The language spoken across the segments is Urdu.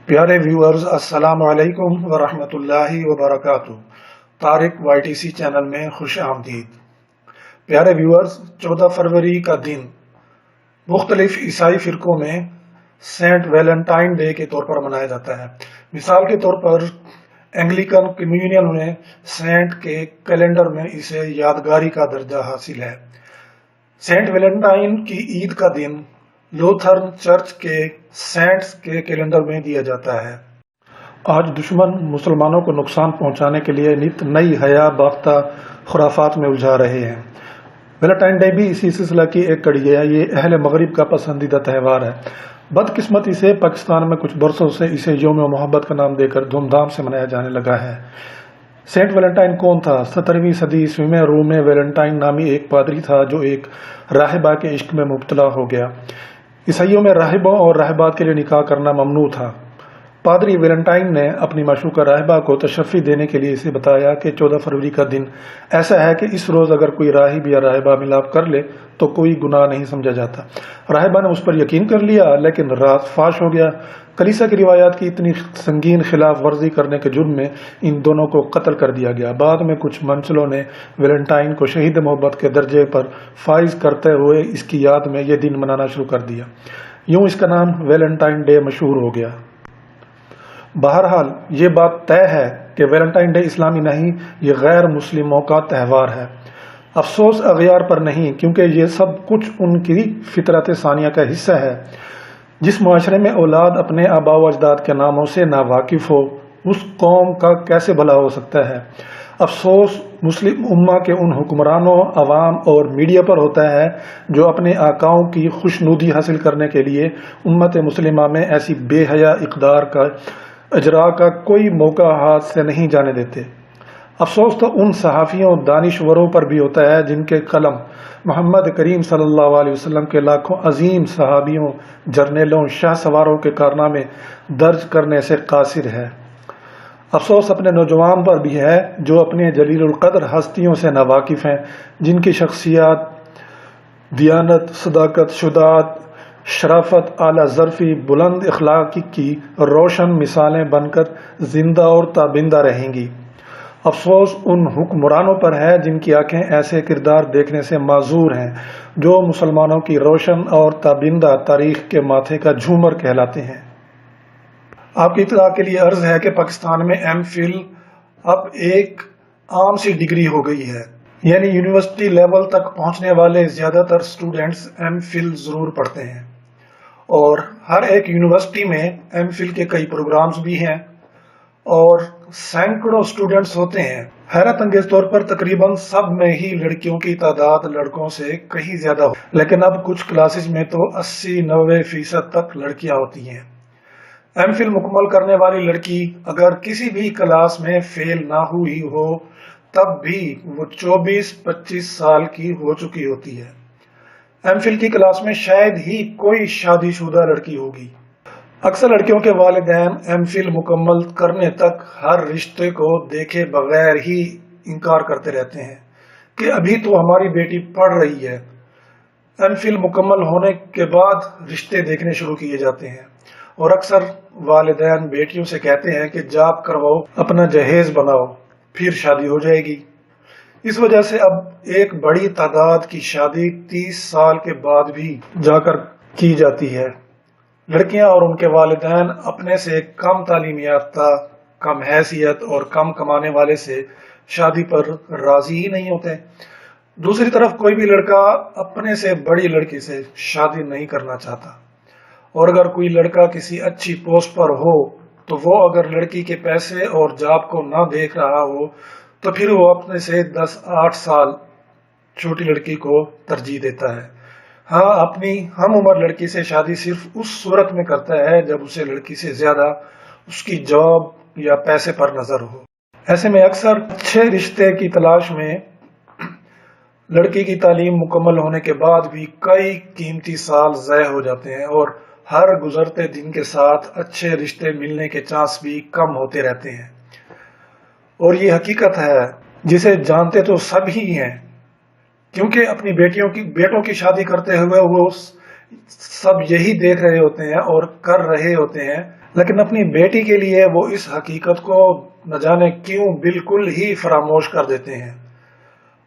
پیارے ویورز، السلام علیکم ورحمۃ اللہ وبرکاتہ۔ Tariq Y T C channel میں خوش آمدید۔ پیارے ویورز، 14 فروری کا دن مختلف عیسائی فرقوں میں سینٹ ویلنٹائن ڈے کے طور پر منایا جاتا ہے۔ مثال کے طور پر اینگلیکن کمیونین میں سینٹ کے کیلنڈر میں اسے یادگاری کا درجہ حاصل ہے۔ سینٹ ویلنٹائن کی عید کا دن لوتھرن چرچ کے سینٹس کے کیلنڈر میں دیا جاتا ہے۔ آج دشمن مسلمانوں کو نقصان پہنچانے کے لیے نت نئی حیا باختہ خرافات میں الجھا رہے ہیں۔ ویلنٹائن ڈے بھی اسی سلسلہ کی ایک کڑی ہے۔ یہ اہل مغرب کا پسندیدہ تہوار ہے۔ بدقسمتی سے پاکستان میں کچھ برسوں سے اسے یوم محبت کا نام دے کر دھوم دھام سے منایا جانے لگا ہے۔ سینٹ ویلنٹائن کون تھا؟ 17ویں صدی عیسوی میں روم میں ویلنٹائن نامی ایک پادری تھا جو ایک راہبہ کے عشق میں مبتلا ہو گیا۔ عیسائیوں میں راہبوں اور راہبات کے لیے نکاح کرنا ممنوع تھا۔ پادری ویلنٹائن نے اپنی معشوقہ راہبہ کو تشفی دینے کے لیے اسے بتایا کہ 14 فروری کا دن ایسا ہے کہ اس روز اگر کوئی راہب یا راہبہ ملاپ کر لے تو کوئی گناہ نہیں سمجھا جاتا۔ راہبہ نے اس پر یقین کر لیا، لیکن راز فاش ہو گیا۔ کلیسا کی روایات کی اتنی سنگین خلاف ورزی کرنے کے جرم میں ان دونوں کو قتل کر دیا گیا۔ بعد میں کچھ منچلوں نے ویلنٹائن کو شہید محبت کے درجے پر فائز کرتے ہوئے اس کی یاد میں یہ دن منانا شروع کر دیا۔ یوں اس کا نام ویلنٹائن ڈے مشہور ہو گیا۔ بہرحال یہ بات طے ہے کہ ویلنٹائن ڈے اسلامی نہیں، یہ غیر مسلموں کا تہوار ہے۔ افسوس اغیار پر نہیں، کیونکہ یہ سب کچھ ان کی فطرت ثانیہ کا حصہ ہے۔ جس معاشرے میں اولاد اپنے آباء و اجداد کے ناموں سے ناواقف ہو، اس قوم کا کیسے بھلا ہو سکتا ہے؟ افسوس مسلم امہ کے ان حکمرانوں، عوام اور میڈیا پر ہوتا ہے جو اپنے آقاؤں کی خوشنودی حاصل کرنے کے لیے امت مسلمہ میں ایسی بے حیا اقدار کا اجراء کا کوئی موقع ہاتھ سے نہیں جانے دیتے۔ افسوس تو ان صحافیوں، دانشوروں پر بھی ہوتا ہے جن کے قلم محمد کریم صلی اللہ علیہ وسلم کے لاکھوں عظیم صحابیوں، جرنیلوں، شاہ سواروں کے کارنامے درج کرنے سے قاصر ہے۔ افسوس اپنے نوجوان پر بھی ہے جو اپنے جلیل القدر ہستیوں سے ناواقف ہیں، جن کی شخصیات دیانت، صداقت، شجاعت، شرافت، اعلیٰ ظرفی، بلند اخلاقی کی روشن مثالیں بن کر زندہ اور تابندہ رہیں گی۔ افسوس ان حکمرانوں پر ہے جن کی آنکھیں ایسے کردار دیکھنے سے معذور ہیں جو مسلمانوں کی روشن اور تابندہ تاریخ کے ماتھے کا جھومر کہلاتے ہیں۔ آپ کی اطلاع کے لیے عرض ہے کہ پاکستان میں ایم فل اب ایک عام سی ڈگری ہو گئی ہے، یعنی یونیورسٹی لیول تک پہنچنے والے زیادہ تر اسٹوڈنٹس ایم فل ضرور پڑھتے ہیں، اور ہر ایک یونیورسٹی میں ایم فل کے کئی پروگرامز بھی ہیں اور سینکڑوں اسٹوڈنٹس ہوتے ہیں۔ حیرت انگیز طور پر تقریباً سب میں ہی لڑکیوں کی تعداد لڑکوں سے کہیں زیادہ ہو، لیکن اب کچھ کلاسز میں تو 80-90% تک لڑکیاں ہوتی ہیں۔ ایم فل مکمل کرنے والی لڑکی اگر کسی بھی کلاس میں فیل نہ ہوئی ہو تب بھی وہ 24-25 سال کی ہو چکی ہوتی ہے۔ ایم فل کی کلاس میں شاید ہی کوئی شادی شدہ لڑکی ہوگی۔ اکثر لڑکیوں کے والدین ایم فل مکمل کرنے تک ہر رشتے کو دیکھے بغیر ہی انکار کرتے رہتے ہیں کہ ابھی تو ہماری بیٹی پڑھ رہی ہے۔ ایم فل مکمل ہونے کے بعد رشتے دیکھنے شروع کیے جاتے ہیں، اور اکثر والدین بیٹیوں سے کہتے ہیں کہ جاب کرواؤ، اپنا جہیز بناؤ، پھر شادی ہو جائے گی۔ اس وجہ سے اب ایک بڑی تعداد کی شادی 30 سال کے بعد بھی جا کر کی جاتی ہے۔ لڑکیاں اور ان کے والدین اپنے سے کم تعلیم یافتہ، کم حیثیت اور کم کمانے والے سے شادی پر راضی ہی نہیں ہوتے۔ دوسری طرف کوئی بھی لڑکا اپنے سے بڑی لڑکی سے شادی نہیں کرنا چاہتا، اور اگر کوئی لڑکا کسی اچھی پوسٹ پر ہو تو وہ اگر لڑکی کے پیسے اور جاب کو نہ دیکھ رہا ہو تو پھر وہ اپنے سے 10-8 سال چھوٹی لڑکی کو ترجیح دیتا ہے۔ ہاں، اپنی ہم عمر لڑکی سے شادی صرف اس صورت میں کرتا ہے جب اسے لڑکی سے زیادہ اس کی جاب یا پیسے پر نظر ہو۔ ایسے میں اکثر اچھے رشتے کی تلاش میں لڑکی کی تعلیم مکمل ہونے کے بعد بھی کئی قیمتی سال ضائع ہو جاتے ہیں، اور ہر گزرتے دن کے ساتھ اچھے رشتے ملنے کے چانس بھی کم ہوتے رہتے ہیں۔ اور یہ حقیقت ہے جسے جانتے تو سب ہی ہیں، کیونکہ اپنی بیٹوں کی شادی کرتے ہوئے وہ سب یہی دیکھ رہے ہوتے ہیں اور کر رہے ہوتے ہیں لیکن اپنی بیٹی کے لیے وہ اس حقیقت کو نہ جانے کیوں بالکل ہی فراموش کر دیتے ہیں،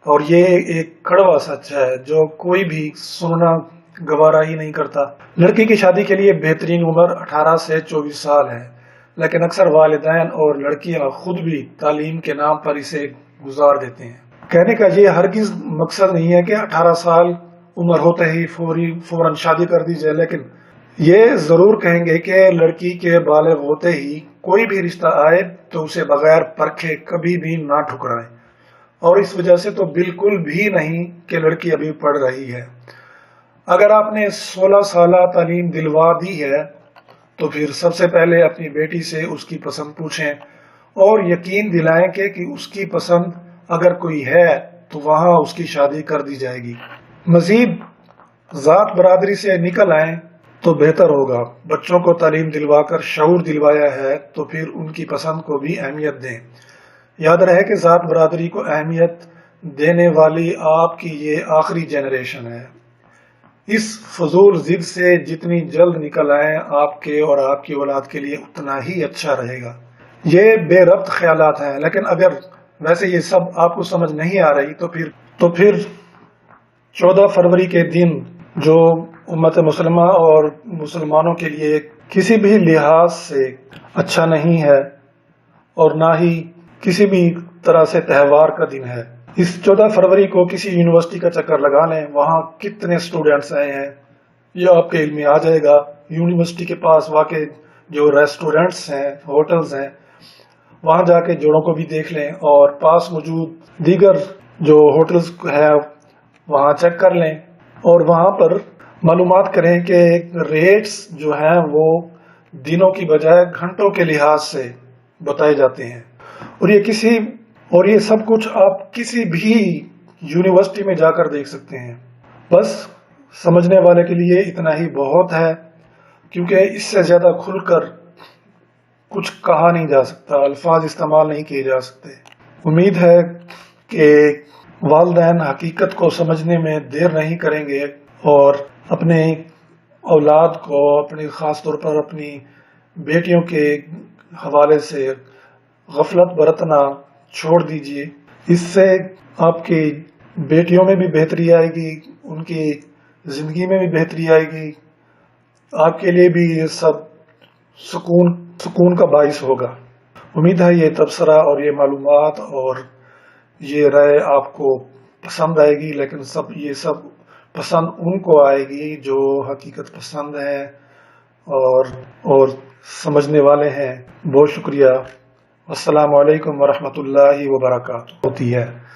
اور یہ ایک کڑوا سچ ہے جو کوئی بھی سننا گوارا ہی نہیں کرتا۔ لڑکی کی شادی کے لیے بہترین عمر 18 سے 24 سال ہے، لیکن اکثر والدین اور لڑکیاں خود بھی تعلیم کے نام پر اسے گزار دیتے ہیں۔ کہنے کا یہ ہرگز مقصد نہیں ہے کہ 18 سال عمر ہوتے ہی فوراً شادی کر دی جائے، لیکن یہ ضرور کہیں گے کہ لڑکی کے بالغ ہوتے ہی کوئی بھی رشتہ آئے تو اسے بغیر پرکھے کبھی بھی نہ ٹھکرائیں، اور اس وجہ سے تو بالکل بھی نہیں کہ لڑکی ابھی پڑھ رہی ہے۔ اگر آپ نے 16 سالہ تعلیم دلوا دی ہے تو پھر سب سے پہلے اپنی بیٹی سے اس کی پسند پوچھیں اور یقین دلائیں کہ اس کی پسند اگر کوئی ہے تو وہاں اس کی شادی کر دی جائے گی۔ مزید ذات برادری سے نکل آئیں تو بہتر ہوگا۔ بچوں کو تعلیم دلوا کر شعور دلوایا ہے تو پھر ان کی پسند کو بھی اہمیت دیں۔ یاد رہے کہ ذات برادری کو اہمیت دینے والی آپ کی یہ آخری جنریشن ہے۔ اس فضول ضد سے جتنی جلد نکل آئیں آپ کے اور آپ کی اولاد کے لیے اتنا ہی اچھا رہے گا۔ یہ بے ربط خیالات ہیں، لیکن اگر ویسے یہ سب آپ کو سمجھ نہیں آ رہی تو پھر 14 فروری کے دن جو امت مسلمہ اور مسلمانوں کے لیے کسی بھی لحاظ سے اچھا نہیں ہے اور نہ ہی کسی بھی طرح سے تہوار کا دن ہے، اس 14 فروری کو کسی یونیورسٹی کا چکر لگا لیں، وہاں کتنے اسٹوڈنٹس آئے ہیں یہ آپ کے علم میں آ جائے گا۔ یونیورسٹی کے پاس واقع جو ریسٹورنٹس ہیں، ہوٹلز ہیں، وہاں جا کے جوڑوں کو بھی دیکھ لیں، اور پاس موجود دیگر جو ہوٹلز ہیں وہاں چیک کر لیں، اور وہاں پر معلومات کریں کہ ریٹس جو ہیں وہ دنوں کی بجائے گھنٹوں کے لحاظ سے بتائے جاتے ہیں، اور یہ سب کچھ آپ کسی بھی یونیورسٹی میں جا کر دیکھ سکتے ہیں۔ بس سمجھنے والے کے لیے اتنا ہی بہت ہے، کیونکہ اس سے زیادہ کھل کر کچھ کہا نہیں جا سکتا، الفاظ استعمال نہیں کیے جا سکتے۔ امید ہے کہ والدین حقیقت کو سمجھنے میں دیر نہیں کریں گے اور اپنے اولاد کو، اپنی خاص طور پر اپنی بیٹیوں کے حوالے سے غفلت برتنا چھوڑ دیجیے۔ اس سے آپ کی بیٹیوں میں بھی بہتری آئے گی، ان کی زندگی میں بھی بہتری آئے گی، آپ کے لیے بھی یہ سب سکون کا باعث ہوگا۔ امید ہے یہ تبصرہ اور یہ معلومات اور یہ رائے آپ کو پسند آئے گی، لیکن یہ سب پسند ان کو آئے گی جو حقیقت پسند ہیں اور سمجھنے والے ہیں۔ بہت شکریہ۔ السلام علیکم ورحمۃ اللہ وبرکاتہ ہوتی ہے۔